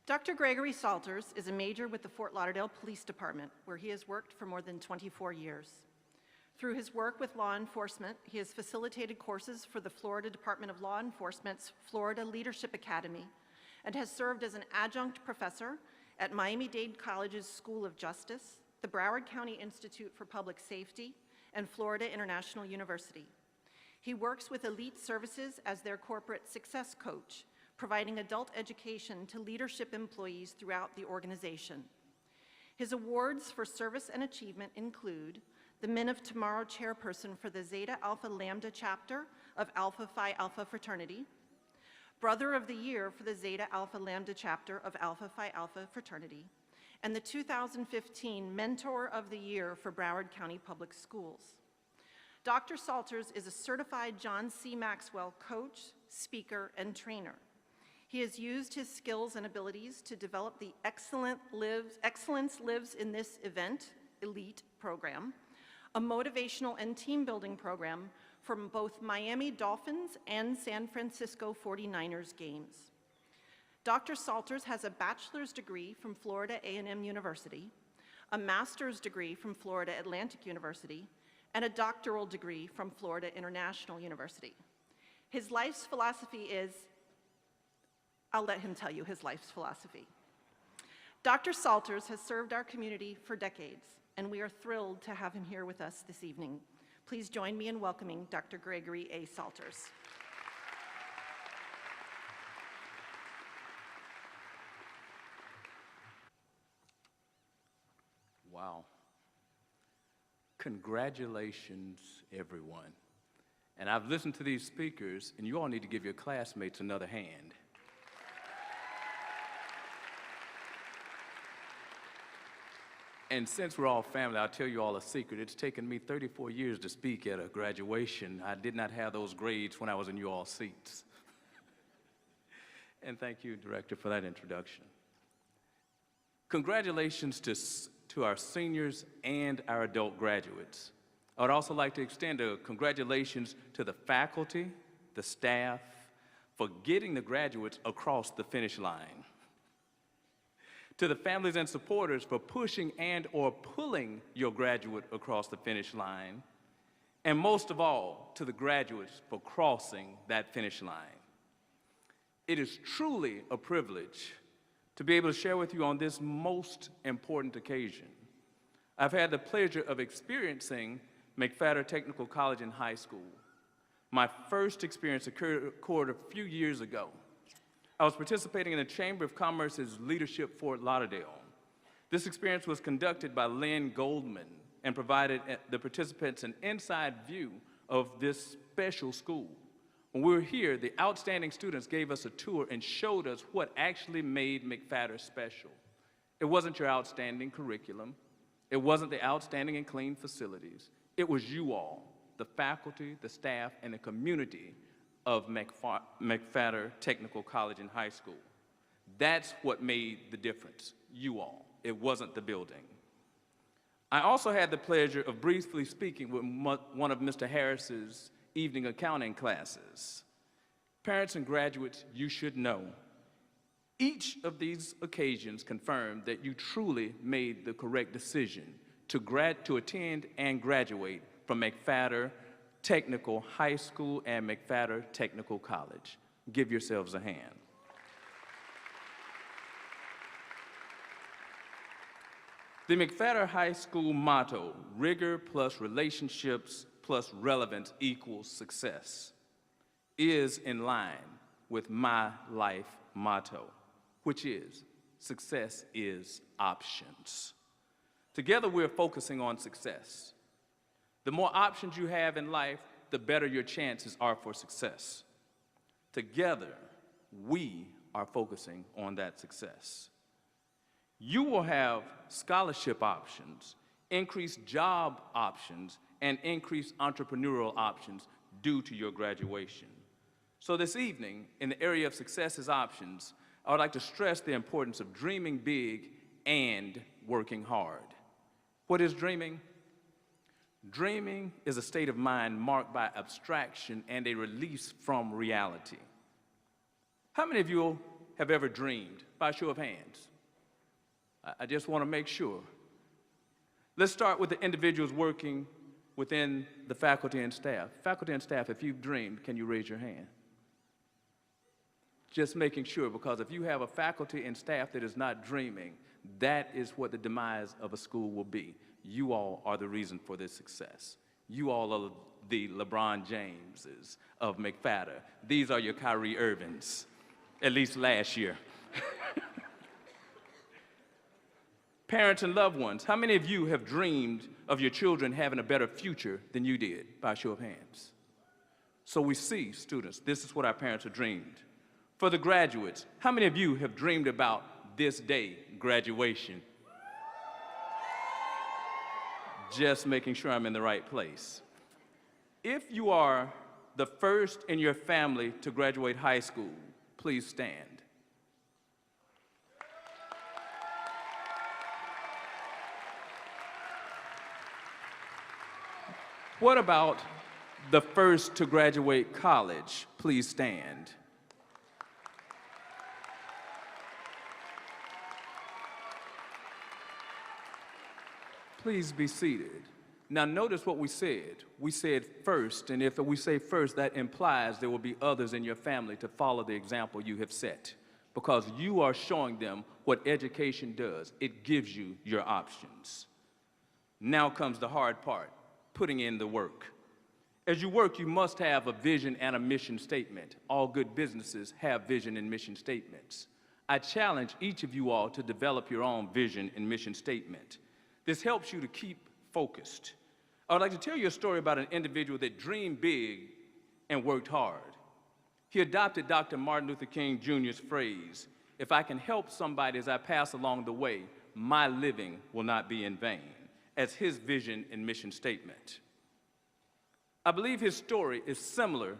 Dr. Gregory Salters is a major with the Fort Lauderdale Police Department, where he has worked for more than 24 years. Through his work with law enforcement, he has facilitated courses for the Florida Department of Law Enforcement's Florida Leadership Academy and has served as an adjunct professor at Miami-Dade College's School of Justice, the Broward County Institute for Public Safety, and Florida International University. He works with Elite Services as their corporate success coach, providing adult education to leadership employees throughout the organization. His awards for service and achievement include the Men of Tomorrow chairperson for the Zeta Alpha Lambda chapter of Alpha Phi Alpha fraternity, Brother of the Year for the Zeta Alpha Lambda chapter of Alpha Phi Alpha fraternity, and the 2015 Mentor of the Year for Broward County Public Schools. Dr. Salters is a certified John C. Maxwell coach, speaker, and trainer. He has used his skills and abilities to develop the Excellence Lives in This Event Elite program, a motivational and team-building program from both Miami Dolphins and San Francisco 49ers games. Dr. Salters has a bachelor's degree from Florida A&M University, a master's degree from Florida Atlantic University, and a doctoral degree from Florida International University. His life's philosophy is, I'll let him tell you his life's philosophy. Dr. Salters has served our community for decades, and we are thrilled to have him here with us this evening. Please join me in welcoming Dr. Gregory A. Salters. Wow. Congratulations, everyone. And I've listened to these speakers, and you all need to give your classmates another hand. And since we're all family, I'll tell you all a secret. It's taken me 34 years to speak at a graduation. I did not have those grades when I was in you all's seats. And thank you, Director, for that introduction. Congratulations to our seniors and our adult graduates. I would also like to extend a congratulations to the faculty, the staff, for getting the graduates across the finish line. To the families and supporters for pushing and or pulling your graduate across the finish line. And most of all, to the graduates for crossing that finish line. It is truly a privilege to be able to share with you on this most important occasion. I've had the pleasure of experiencing McFatter Technical College and High School. My first experience occurred a few years ago. I was participating in the Chamber of Commerce's Leadership Fort Lauderdale. This experience was conducted by Lynn Goldman and provided the participants an inside view of this special school. When we were here, the outstanding students gave us a tour and showed us what actually made McFatter special. It wasn't your outstanding curriculum. It wasn't the outstanding and clean facilities. It was you all, the faculty, the staff, and the community of McFatter Technical College and High School. That's what made the difference, you all. It wasn't the building. I also had the pleasure of briefly speaking with one of Mr. Harris's evening accounting classes. Parents and graduates, you should know, each of these occasions confirmed that you truly made the correct decision to attend and graduate from McFatter Technical High School and McFatter Technical College. Give yourselves a hand. The McFatter High School motto, rigor plus relationships plus relevance equals success, is in line with my life motto, which is success is options. Together we're focusing on success. The more options you have in life, the better your chances are for success. Together, we are focusing on that success. You will have scholarship options, increased job options, and increased entrepreneurial options due to your graduation. So this evening, in the area of success as options, I would like to stress the importance of dreaming big and working hard. What is dreaming? Dreaming is a state of mind marked by abstraction and a release from reality. How many of you have ever dreamed? By a show of hands. I just want to make sure. Let's start with the individuals working within the faculty and staff. Faculty and staff, if you've dreamed, can you raise your hand? Just making sure, because if you have a faculty and staff that is not dreaming, that is what the demise of a school will be. You all are the reason for this success. You all are the LeBron Jameses of McFatter. These are your Kyrie Irvings, at least last year. Parents and loved ones, how many of you have dreamed of your children having a better future than you did? By a show of hands. So we see, students, this is what our parents have dreamed. For the graduates, how many of you have dreamed about this day, graduation? Just making sure I'm in the right place. If you are the first in your family to graduate high school, please stand. What about the first to graduate college? Please stand. Please be seated. Now notice what we said. We said first, and if we say first, that implies there will be others in your family to follow the example you have set, because you are showing them what education does. It gives you your options. Now comes the hard part, putting in the work. As you work, you must have a vision and a mission statement. All good businesses have vision and mission statements. I challenge each of you all to develop your own vision and mission statement. This helps you to keep focused. I would like to tell you a story about an individual that dreamed big and worked hard. He adopted Dr. Martin Luther King Jr.'s phrase, "If I can help somebody as I pass along the way, my living will not be in vain," as his vision and mission statement. I believe his story is similar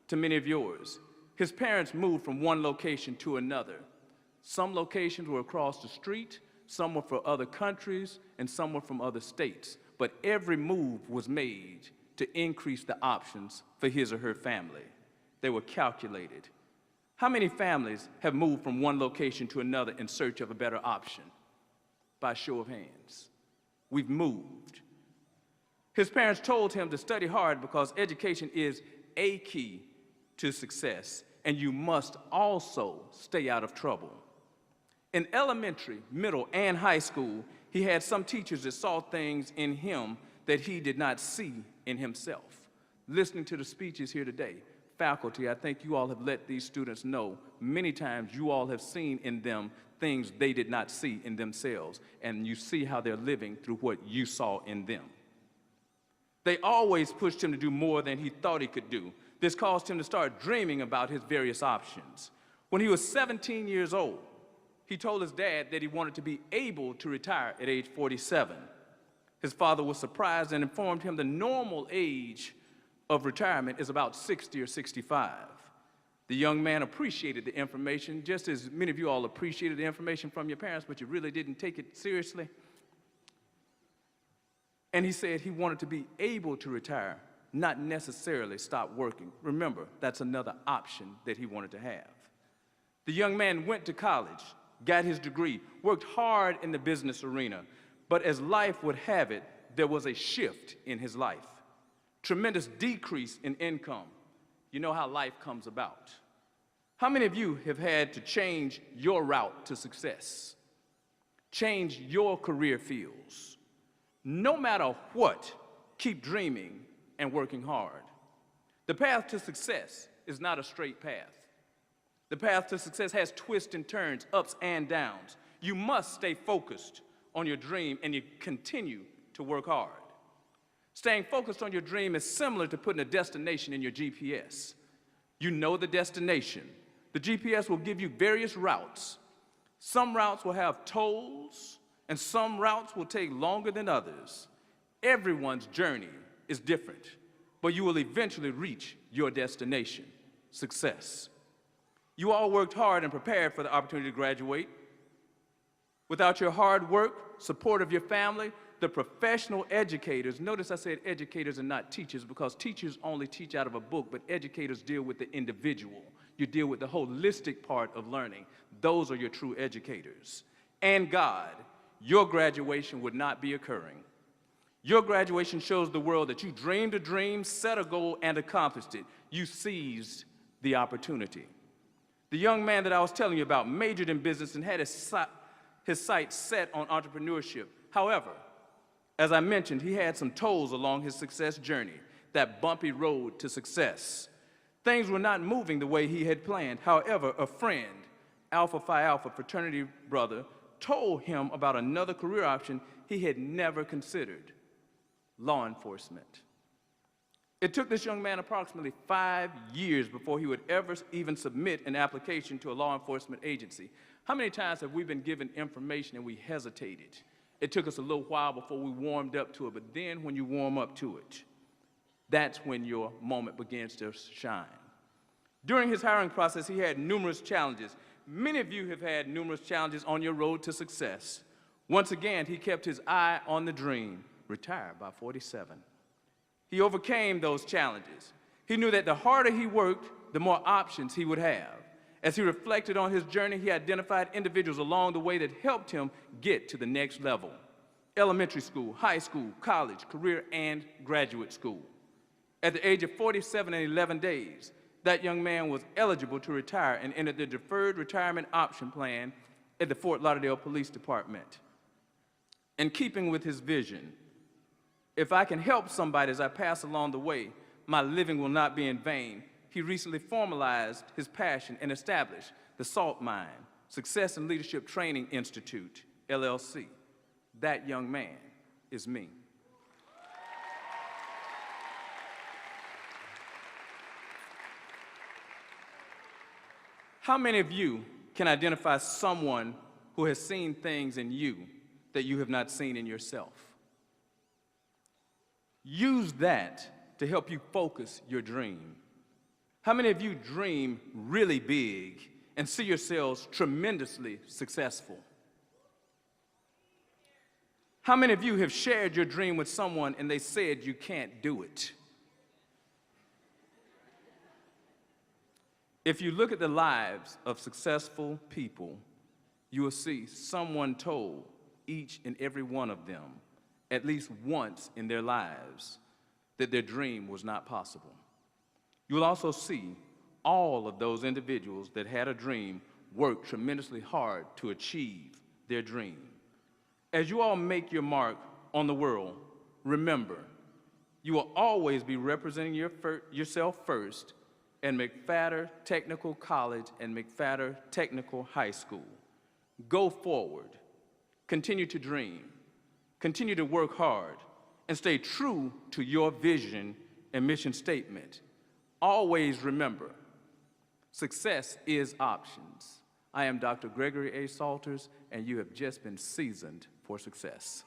to many of yours. His parents moved from one location to another. Some locations were across the street, some were for other countries, and some were from other states. But every move was made to increase the options for his or her family. They were calculated. How many families have moved from one location to another in search of a better option? By a show of hands. We've moved. His parents told him to study hard because education is a key to success, and you must also stay out of trouble. In elementary, middle, and high school, he had some teachers that saw things in him that he did not see in himself. Listening to the speeches here today, faculty, I think you all have let these students know many times you all have seen in them things they did not see in themselves, and you see how they're living through what you saw in them. They always pushed him to do more than he thought he could do. This caused him to start dreaming about his various options. When he was 17 years old, he told his dad that he wanted to be able to retire at age 47. His father was surprised and informed him the normal age of retirement is about 60 or 65. The young man appreciated the information, just as many of you all appreciated the information from your parents, but you really didn't take it seriously. And he said he wanted to be able to retire, not necessarily stop working. Remember, that's another option that he wanted to have. The young man went to college, got his degree, worked hard in the business arena, but as life would have it, there was a shift in his life. Tremendous decrease in income. You know how life comes about. How many of you have had to change your route to success? Change your career fields? No matter what, keep dreaming and working hard. The path to success is not a straight path. The path to success has twists and turns, ups and downs. You must stay focused on your dream and you continue to work hard. Staying focused on your dream is similar to putting a destination in your GPS. You know the destination. The GPS will give you various routes. Some routes will have tolls, and some routes will take longer than others. Everyone's journey is different, but you will eventually reach your destination, success. You all worked hard and prepared for the opportunity to graduate. Without your hard work, support of your family, the professional educators, notice I said educators and not teachers, because teachers only teach out of a book, but educators deal with the individual. You deal with the holistic part of learning. those are your true educators. And God, your graduation would not be occurring. Your graduation shows the world that you dreamed a dream, set a goal, and accomplished it. You seized the opportunity. The young man that I was telling you about majored in business and had his sights set on entrepreneurship. However, as I mentioned, he had some toes along his success journey, that bumpy road to success. Things were not moving the way he had planned. However, a friend, Alpha Phi Alpha fraternity brother, told him about another career option he had never considered: law enforcement. It took this young man approximately 5 years before he would ever even submit an application to a law enforcement agency. How many times have we been given information and we hesitated? It took us a little while before we warmed up to it, but then when you warm up to it, that's when your moment begins to shine. During his hiring process, he had numerous challenges. Many of you have had numerous challenges on your road to success. Once again, he kept his eye on the dream: retire by 47. He overcame those challenges. He knew that the harder he worked, the more options he would have. As he reflected on his journey, he identified individuals along the way that helped him get to the next level: elementary school, high school, college, career, and graduate school. At the age of 47 and 11 days, that young man was eligible to retire and entered the deferred retirement option plan at the Fort Lauderdale Police Department. In keeping with his vision, if I can help somebody as I pass along the way, my living will not be in vain, he recently formalized his passion and established the Salt Mine Success and Leadership Training Institute, LLC. That young man is me. How many of you can identify someone who has seen things in you that you have not seen in yourself? Use that to help you focus your dream. How many of you dream really big and see yourselves tremendously successful? How many of you have shared your dream with someone and they said you can't do it? If you look at the lives of successful people, you will see someone told each and every one of them, at least once in their lives, that their dream was not possible. You will also see all of those individuals that had a dream work tremendously hard to achieve their dream. As you all make your mark on the world, remember, you will always be representing yourself first at McFatter Technical College and McFatter Technical High School. Go forward, continue to dream, continue to work hard, and stay true to your vision and mission statement. Always remember, success is options. I am Dr. Gregory A. Salters, and you have just been seasoned for success.